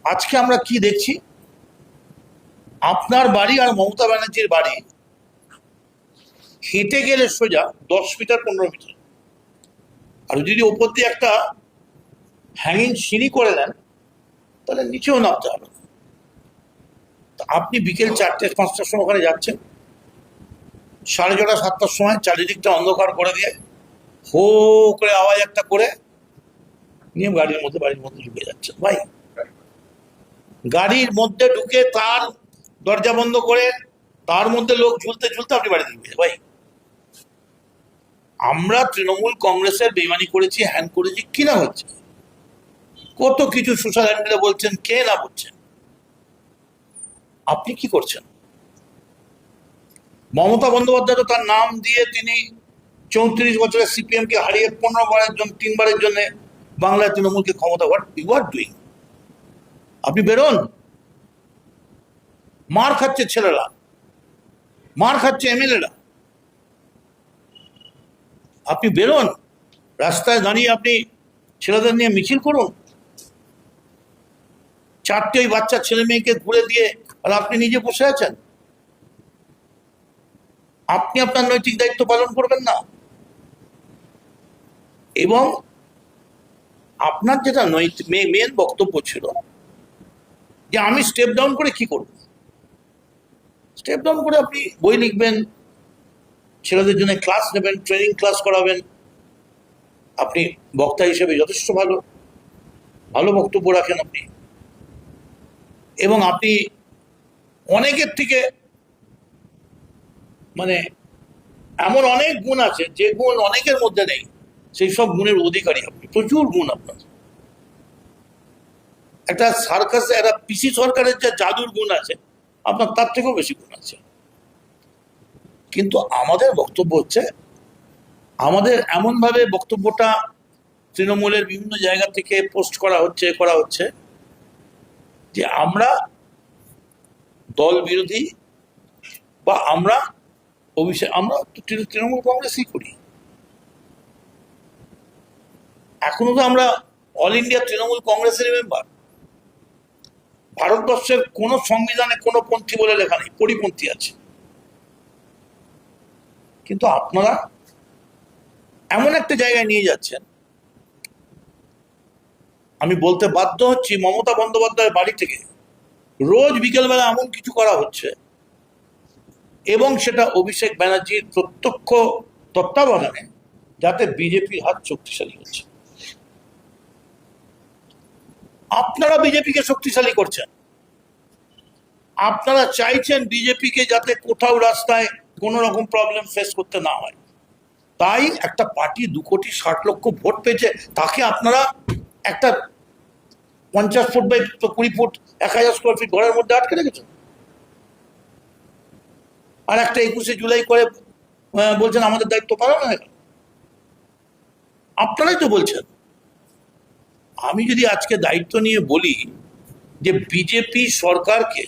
আজকে আমরা কি দেখছি, আপনার বাড়ি আর মমতা ব্যানার্জির বাড়ি হেঁটে গেলে সোজা 10 মিটার 15 মিটার, আর যদি ওপর দিয়ে একটা হ্যাঙ্গিং সিঁড়ি করে দেন তাহলে নিচেও নামতে হবে। আপনি বিকেল 4টে 5টার সময় ওখানে যাচ্ছেন, 6:30 7টার সময় চারিদিকটা অন্ধকার করে দিয়ে হো করে আওয়াজ একটা করে নিয়ে বাড়ির মধ্যে ঢুকে যাচ্ছেন। ভাই, গাড়ির মধ্যে ঢুকে তার দরজা বন্ধ করে তার মধ্যে লোক ঝুলতে ঝুলতে আপনি বাড়িতে ঢুকে, ভাই আমরা তৃণমূল কংগ্রেসের বেইমানি করেছি, হ্যান করেছি, কিনা হচ্ছে কত কিছু সোশ্যাল হ্যান্ডেলে বলছেন, কে না বলছেন। আপনি কি করছেন? মমতা বন্দ্যোপাধ্যায় তো তার নাম দিয়ে তিনি 34 বছরের সিপিএম কে হারিয়ে 15বারের জন্য 3বারের জন্য বাংলায় তৃণমূলকে ক্ষমতা। What you are doing? আপনি বেরোন। মার খাচ্ছে ছেলেরা, মার খাচ্ছে এমএলএরা, আপনি বেরোন, রাস্তায় দাঁড়িয়ে আপনি ছেলেদের নিয়ে মিছিল করুন। 4টে ওই বাচ্চা ছেলে মেয়েকে ঘুরে দিয়ে আর আপনি নিজে বসে আছেন। আপনি আপনার নৈতিক দায়িত্ব পালন করবেন না। এবং আপনার যেটা নৈতিক মেন বক্তব্য ছিল যে আমি স্টেপ ডাউন করে কি করব, স্টেপ ডাউন করে আপনি বই লিখবেন, ছেলেদের জন্য ক্লাস নেবেন, ট্রেনিং ক্লাস করাবেন। আপনি বক্তা হিসেবে যথেষ্ট ভালো ভালো বক্তব্য রাখেন আপনি, এবং আপনি অনেকের থেকে মানে এমন অনেক গুণ আছে যে গুণ অনেকের মধ্যে নেই, সেই সব গুণের অধিকারী আপনি। প্রচুর গুণ আপনার। একটা সার্কাসে একটা পিসি সরকারের যে জাদুর গুণ আছে, আপনার তার থেকেও বেশি গুণ আছে। কিন্তু আমাদের বক্তব্য হচ্ছে, আমাদের এমনভাবে বক্তব্যটা তৃণমূলের বিভিন্ন জায়গা থেকে পোস্ট করা হচ্ছে যে আমরা দল বিরোধী বা আমরা তৃণমূল কংগ্রেসই করি। এখনো তো আমরা অল ইন্ডিয়া তৃণমূল কংগ্রেসের মেম্বার। ভারতবর্ষের কোন সংবিধানে কোনো পন্থী বলে লেখা নেই, পরিপন্থী আছে। কিন্তু আপনারা এমন একটা জায়গায় নিয়ে যাচ্ছেন, আমি বলতে বাধ্য হচ্ছি, মমতা বন্দ্যোপাধ্যায়ের বাড়ি থেকে রোজ বিকেলবেলা এমন কিছু করা হচ্ছে, এবং সেটা অভিষেক ব্যানার্জির প্রত্যক্ষ তত্ত্বাবধানে, যাতে বিজেপির হাত শক্তিশালী হচ্ছে। আপনারা বিজেপিকে শক্তিশালী করছেন, আপনারা চাইছেন বিজেপিকে যাতে কোথাও রাস্তায় কোনো রকম প্রবলেম ফেস করতে না হয়। তাই একটা পার্টি 2,60,00,000 ভোট পেয়েছে, তাকে আপনারা একটা 50 foot by 20 foot 1000 square feet ঘরের মধ্যে আটকে রেখেছেন। আর একটা 21শে জুলাই করে বলছেন আমাদের দায়িত্ব পালন হয়ে গেল। আপনারাই তো বলছেন। আমি যদি আজকে দায়িত্ব নিয়ে বলি যে বিজেপি সরকারকে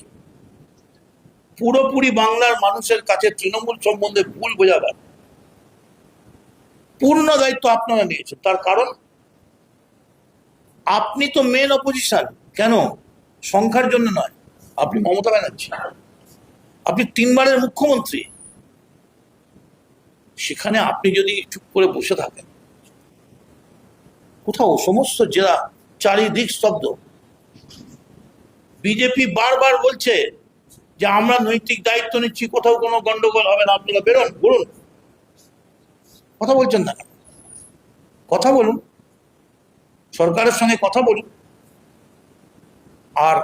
পুরোপুরি বাংলার মানুষের কাছে তৃণমূল সম্বন্ধে ভুল বোঝাবার পূর্ণ দায়িত্ব আপনারা নিয়েছেন, তার কারণ আপনি তো মেন অপোজিশন। কেন? সংখ্যার জন্য নয়, আপনি মমতা ব্যানার্জি, আপনি 3বারের মুখ্যমন্ত্রী। সেখানে আপনি যদি চুপ করে বসে থাকেন, কোথাও সমস্ত জেলা চারিদিক স্তব্ধ। বিজেপি বারবার বলছে যে আমরা নৈতিক দায়িত্ব নিচ্ছি, কোথাও কোনো গন্ডগোল হবে না, আপনারা বেরোন, বলুন। কথা বলছেন না, কথা বলুন, সরকারের সঙ্গে কথা বলুন। আর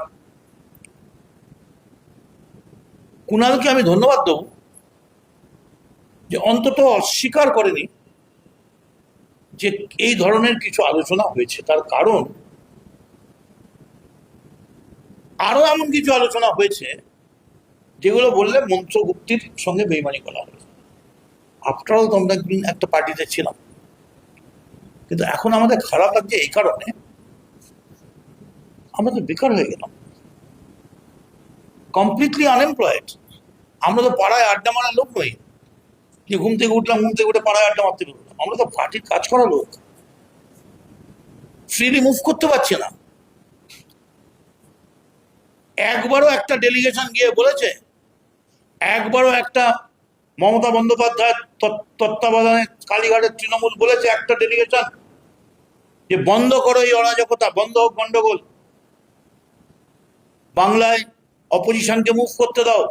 কুণালকে আমি ধন্যবাদ দেব যে অন্তত অস্বীকার করেনি যে এই ধরনের কিছু আলোচনা হয়েছে। তার কারণ আরো এমন কিছু আলোচনা হয়েছে যেগুলো বললে মন্ত্রগুপ্তির সঙ্গে বেইমানি করা হবে। আপনারাও তো আমরা একটা পার্টিতে ছিলাম, কিন্তু এখন আমাদের খারাপ লাগছে এই কারণে আমরা তো বেকার হয়ে গেলাম, কমপ্লিটলি আনএমপ্লয়েড। আমরা তো পাড়ায় আড্ডা মারার লোক নই যে ঘুম থেকে উঠে পাড়ায় আড্ডা মারতে বেরোলাম। আমরা তো পার্টির কাজ করা লোক, ফ্রিলি মুভ করতে পারছি না। একবারও একটা ডেলিগেশন গিয়ে বলেছে, একবারও একটা মমতা বন্দ্যোপাধ্যায়ের তত্ত্বাবধানে কালীঘাটের তৃণমূল বলেছে একটা ডেলিগেশন যে বন্ধ করো এই অরাজকতা, বন্ধ হোক গন্ডগোল, বাংলায় অপোজিশনকে মুভ করতে দাও?